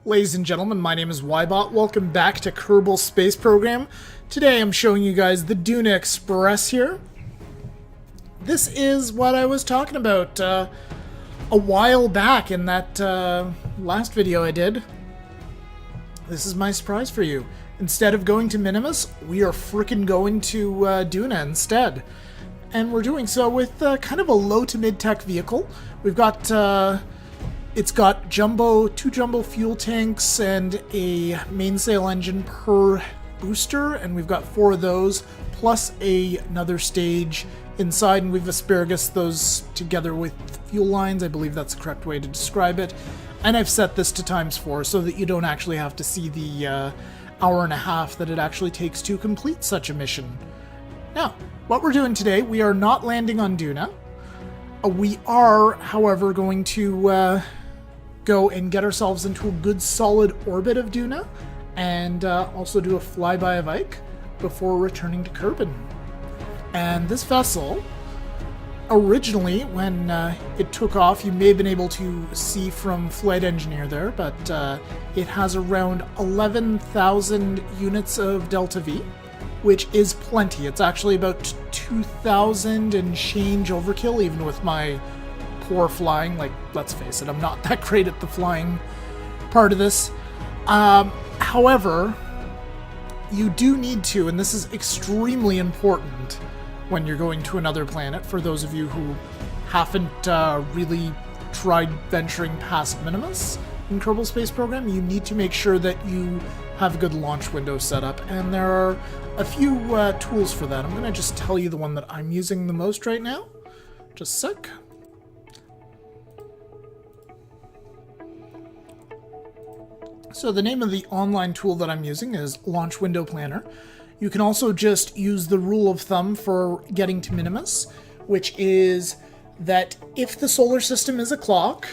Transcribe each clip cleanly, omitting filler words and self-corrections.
Ladies and gentlemen, my name is Ybot. Welcome back to Kerbal Space Program. Today I'm showing you guys the Duna Express here. This is what I was talking about a while back in that last video I did. This is my surprise for you. Instead of going to Minimus, we are frickin' going to Duna instead. And we're doing so with kind of a low to mid-tech vehicle. We've got... It's got two jumbo fuel tanks and a mainsail engine per booster, and we've got 4 of those, plus another stage inside, and we've asparagus those together with fuel lines. I believe that's the correct way to describe it. And I've set this to ×4 so that you don't actually have to see the hour and a half that it actually takes to complete such a mission. Now, what we're doing today, we are not landing on Duna. We are, however, going to go and get ourselves into a good solid orbit of Duna, and also do a flyby of Ike before returning to Kerbin. And this vessel, originally, when it took off, you may have been able to see from Flight Engineer there, but it has around 11,000 units of Delta V, which is plenty. It's actually about 2,000 and change overkill, even with my poor flying. Like, let's face it, I'm not that great at the flying part of this. However, you do need to, and this is extremely important when you're going to another planet, for those of you who haven't really tried venturing past Minimus in Kerbal Space Program, you need to make sure that you have a good launch window set up, and there are a few tools for that. I'm going to just tell you the one that I'm using the most right now. Just a sec. So the name of the online tool that I'm using is Launch Window Planner. You can also just use the rule of thumb for getting to Minimus, which is that if the solar system is a clock,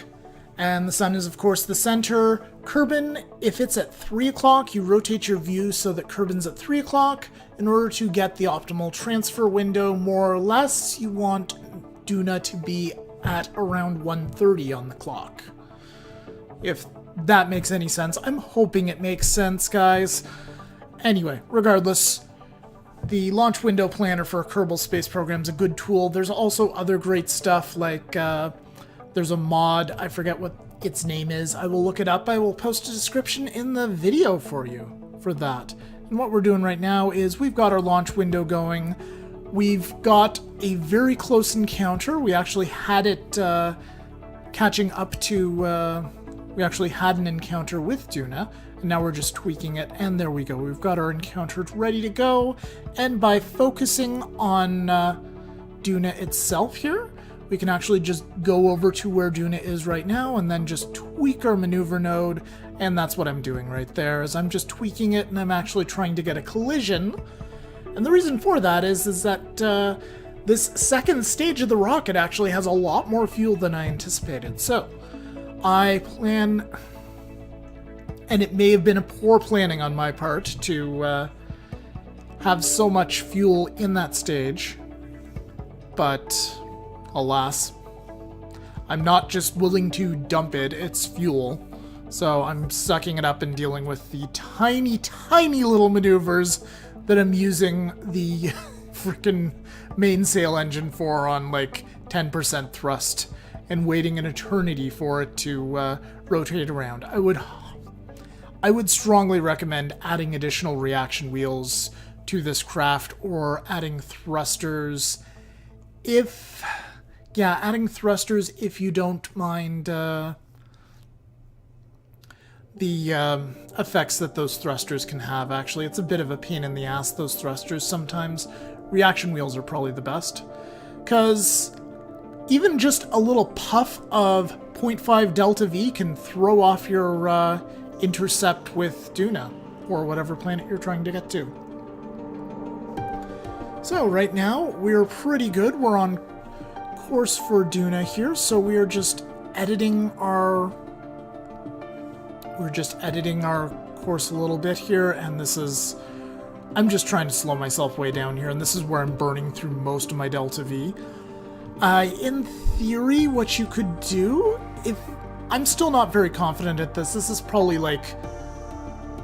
and the sun is, of course, the center, Kerbin, if it's at 3 o'clock, you rotate your view so that Kerbin's at 3 o'clock. In order to get the optimal transfer window, more or less, you want Duna to be at around 1:30 on the clock. If that makes any sense. I'm hoping it makes sense, guys. Anyway, regardless, the Launch Window Planner for Kerbal Space Program is a good tool. There's also other great stuff, like there's a mod, I forget what its name is. I will look it up. I will post a description in the video for you for that. And what we're doing right now is we've got our launch window going. We've got a very close encounter. We actually had it catching up to... we actually had an encounter with Duna, and now we're just tweaking it, and there we go. We've got our encounter ready to go, and by focusing on Duna itself here, we can actually just go over to where Duna is right now, and then just tweak our maneuver node, and that's what I'm doing right there, is I'm just tweaking it, and I'm actually trying to get a collision. And the reason for that is that this second stage of the rocket actually has a lot more fuel than I anticipated. So I plan, and it may have been a poor planning on my part to have so much fuel in that stage, but alas, I'm not just willing to dump it, it's fuel. So I'm sucking it up and dealing with the tiny, tiny little maneuvers that I'm using the freaking mainsail engine for on like 10% thrust, and waiting an eternity for it to rotate around. I would strongly recommend adding additional reaction wheels to this craft, or adding thrusters adding thrusters if you don't mind the effects that those thrusters can have. Actually, it's a bit of a pain in the ass, those thrusters sometimes. Reaction wheels are probably the best, because even just a little puff of 0.5 Delta V can throw off your intercept with Duna, or whatever planet you're trying to get to. So right now, we're pretty good. We're on course for Duna here, so we are just editing our... We're just editing our course a little bit here, and this is... I'm just trying to slow myself way down here, and this is where I'm burning through most of my Delta V. In theory, what you could do, if I'm still not very confident at this. This is probably like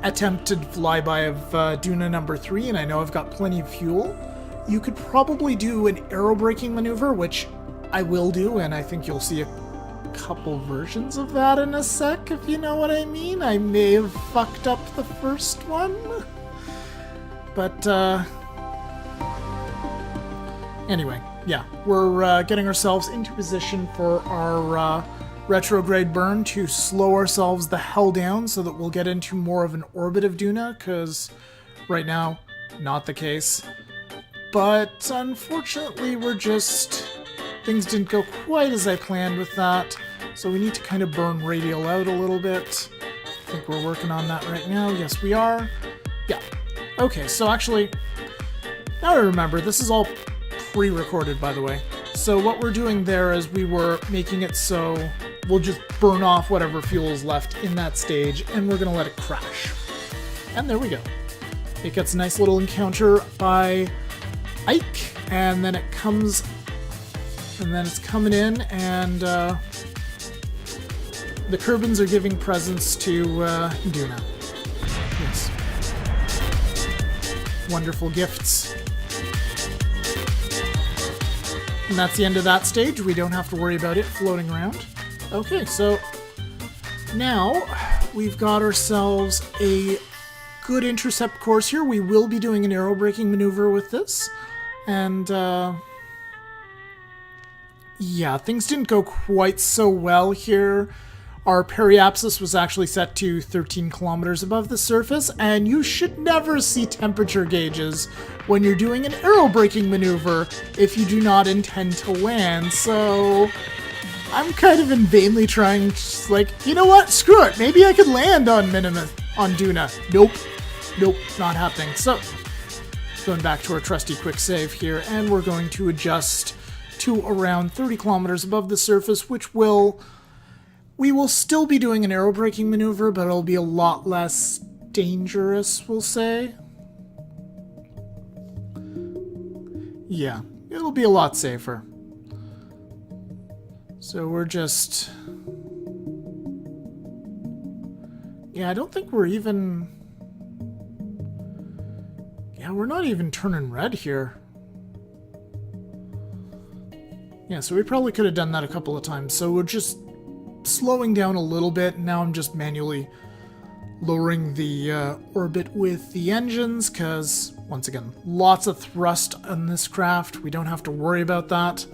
attempted flyby of Duna number 3, and I know I've got plenty of fuel. You could probably do an aerobraking maneuver, which I will do, and I think you'll see a couple versions of that in a sec, if you know what I mean. I may have fucked up the first one, but anyway, yeah, we're getting ourselves into position for our retrograde burn to slow ourselves the hell down so that we'll get into more of an orbit of Duna, because right now, not the case. But unfortunately, things didn't go quite as I planned with that, so we need to kind of burn radial out a little bit. I think we're working on that right now. Yes, we are. Yeah. Okay, so actually, now I remember, this is all pre-recorded, by the way. So what we're doing there is we were making it so we'll just burn off whatever fuel is left in that stage, and we're going to let it crash. And there we go. It gets a nice little encounter by Ike, and then it comes, and then it's coming in, and the Kerbins are giving presents to Duna. Yes. Wonderful gifts. And that's the end of that stage. We don't have to worry about it floating around. Okay, so now we've got ourselves a good intercept course here. We will be doing an aerobraking maneuver with this. And, yeah, things didn't go quite so well here. Our periapsis was actually set to 13 kilometers above the surface, and you should never see temperature gauges when you're doing an aerobraking maneuver if you do not intend to land, so I'm kind of vainly trying, just like, you know what, screw it, maybe I could land on Duna. Nope, not happening. So, going back to our trusty quick save here, and we're going to adjust to around 30 kilometers above the surface, which we will still be doing an aerobraking maneuver, but it'll be a lot less dangerous, we'll say. Yeah, it'll be a lot safer. So we're just... Yeah, I don't think we're even... Yeah, we're not even turning red here. Yeah, so we probably could have done that a couple of times. So we're just slowing down a little bit. Now I'm just manually lowering the orbit with the engines, because, once again, lots of thrust on this craft. We don't have to worry about that.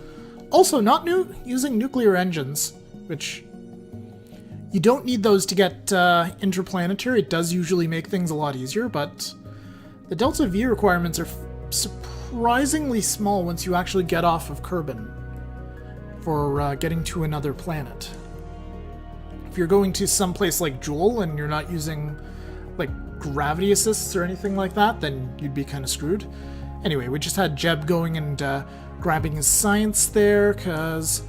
Also, not using nuclear engines, which you don't need those to get interplanetary. It does usually make things a lot easier, but the Delta V requirements are surprisingly small once you actually get off of Kerbin for getting to another planet. If you're going to some place like Jool and you're not using like gravity assists or anything like that, then you'd be kind of screwed. Anyway, we just had Jeb going and grabbing his science there, because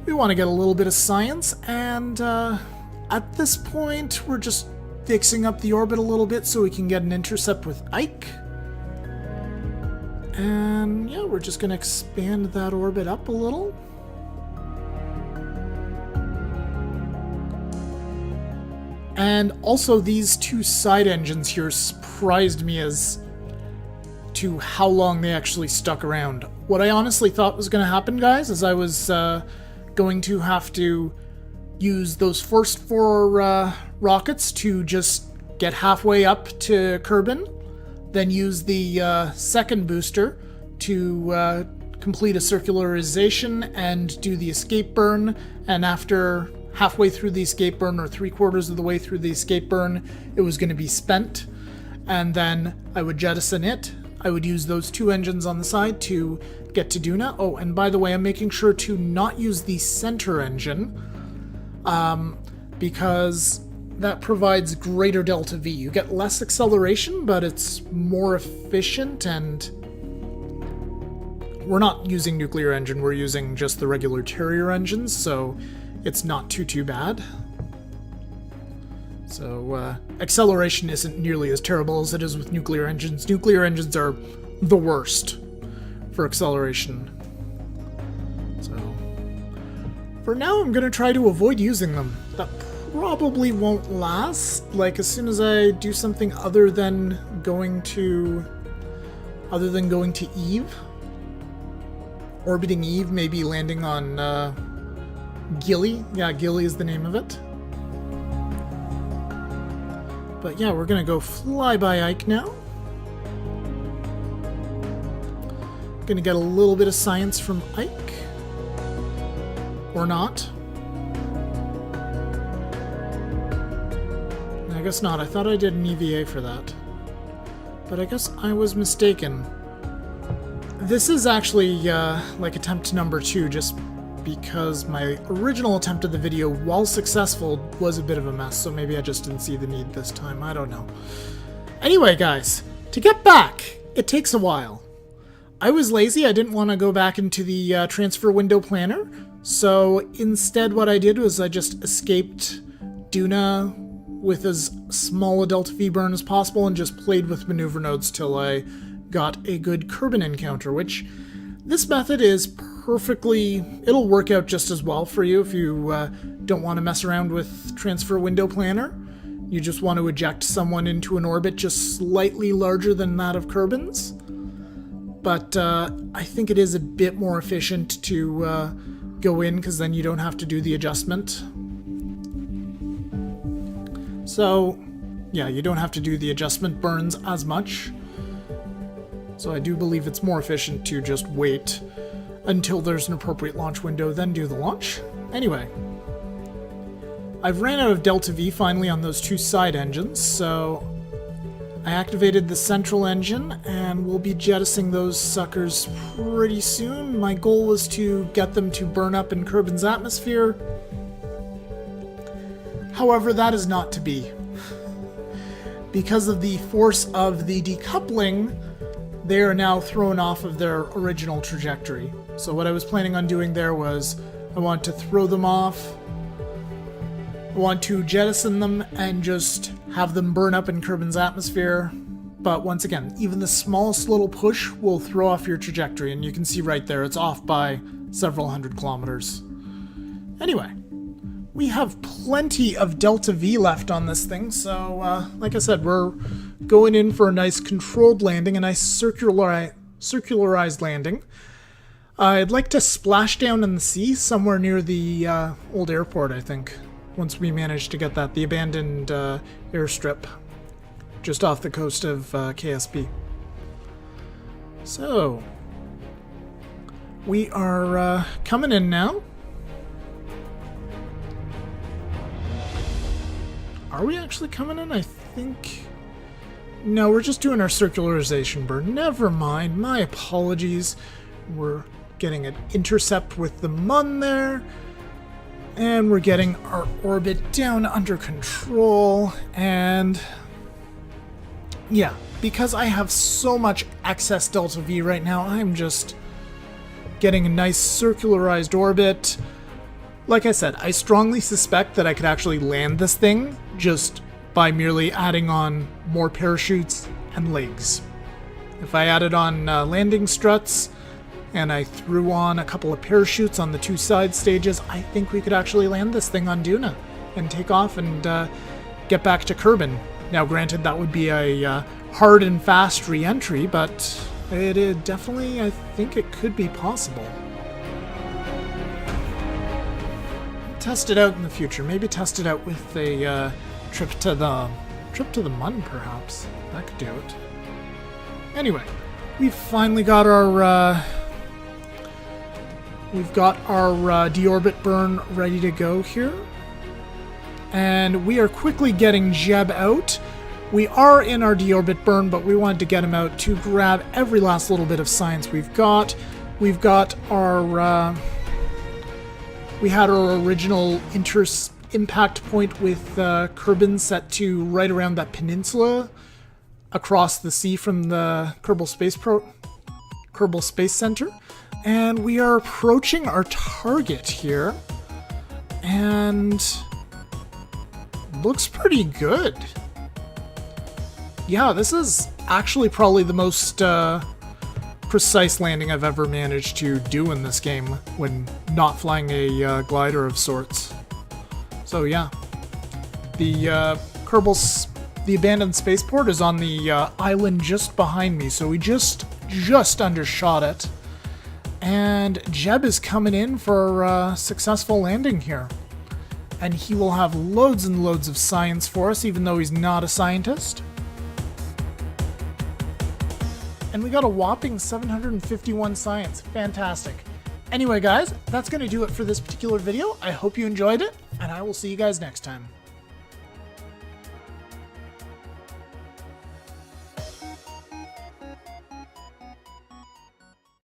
we want to get a little bit of science, and at this point we're just fixing up the orbit a little bit so we can get an intercept with Ike. And yeah, we're just going to expand that orbit up a little. And also, these two side engines here surprised me as to how long they actually stuck around. What I honestly thought was going to happen, guys, is I was going to have to use those first 4 rockets to just get halfway up to Kerbin, then use the second booster to complete a circularization and do the escape burn, and after halfway through the escape burn, or 3/4 of the way through the escape burn, it was going to be spent, and then I would jettison it. I would use those 2 engines on the side to get to Duna. Oh, and by the way, I'm making sure to not use the center engine, because that provides greater delta V. You get less acceleration, but it's more efficient, and we're not using nuclear engine, we're using just the regular Terrier engines, so it's not too bad. So, acceleration isn't nearly as terrible as it is with nuclear engines. Nuclear engines are the worst for acceleration. So, For now, I'm gonna try to avoid using them. That probably won't last. Like, as soon as I do something other than going to Eve, orbiting Eve, maybe landing on Gilly. Yeah, Gilly is the name of it. But yeah, we're gonna go fly by Ike now. Gonna get a little bit of science from Ike. Or not. I guess not. I thought I did an EVA for that. But I guess I was mistaken. This is actually like attempt number 2, just because my original attempt at the video, while successful, was a bit of a mess, so maybe I just didn't see the need this time. I don't know. Anyway, guys, to get back, it takes a while. I was lazy. I didn't want to go back into the transfer window planner, so instead what I did was I just escaped Duna with as small a delta V burn as possible and just played with maneuver nodes till I got a good Kerbin encounter, which this method is perfectly... It'll work out just as well for you if you don't want to mess around with transfer window planner. You just want to eject someone into an orbit just slightly larger than that of Kerbin's. But I think it is a bit more efficient to go in, because then you don't have to do the adjustment. So, yeah, you don't have to do the adjustment burns as much. So I do believe it's more efficient to just wait until there's an appropriate launch window, then do the launch. Anyway, I've ran out of Delta V finally on those 2 side engines, so I activated the central engine, and we'll be jettisoning those suckers pretty soon. My goal was to get them to burn up in Kerbin's atmosphere. However, that is not to be. Because of the force of the decoupling, they are now thrown off of their original trajectory. So what I was planning on doing there was, I want to throw them off, I want to jettison them and just have them burn up in Kerbin's atmosphere. But once again, even the smallest little push will throw off your trajectory, and you can see right there, it's off by several hundred kilometers. Anyway, we have plenty of Delta V left on this thing, so like I said, we're going in for a nice controlled landing, a nice circularized landing. I'd like to splash down in the sea somewhere near the old airport, I think, once we manage to get that, the abandoned airstrip just off the coast of KSP. So, we are coming in now. Are we actually coming in? I think... No, we're just doing our circularization burn. Never mind. My apologies. We're getting an intercept with the MUN there. And we're getting our orbit down under control. And... yeah, because I have so much excess Delta V right now, I'm just getting a nice circularized orbit. Like I said, I strongly suspect that I could actually land this thing just by merely adding on more parachutes and legs. If I added on landing struts and I threw on a couple of parachutes on the 2 side stages, I think we could actually land this thing on Duna and take off and get back to Kerbin. Now granted, that would be a hard and fast re-entry, but it definitely, I think it could be possible. Test it out in the future. Maybe test it out with a trip to the MUN, perhaps. That could do it. Anyway, we've finally got our deorbit burn ready to go here, and we are quickly getting Jeb out. We are in our deorbit burn, but we wanted to get him out to grab every last little bit of science we've got. We've got our we had our original impact point with Kerbin set to right around that peninsula across the sea from the Kerbal Space Center. And we are approaching our target here. And looks pretty good. Yeah, this is actually probably the most precise landing I've ever managed to do in this game when not flying a glider of sorts. So yeah, the the abandoned spaceport is on the island just behind me, so we just undershot it. And Jeb is coming in for a successful landing here. And he will have loads and loads of science for us, even though he's not a scientist. And we got a whopping 751 science. Fantastic. Anyway, guys, that's going to do it for this particular video. I hope you enjoyed it, and I will see you guys next time.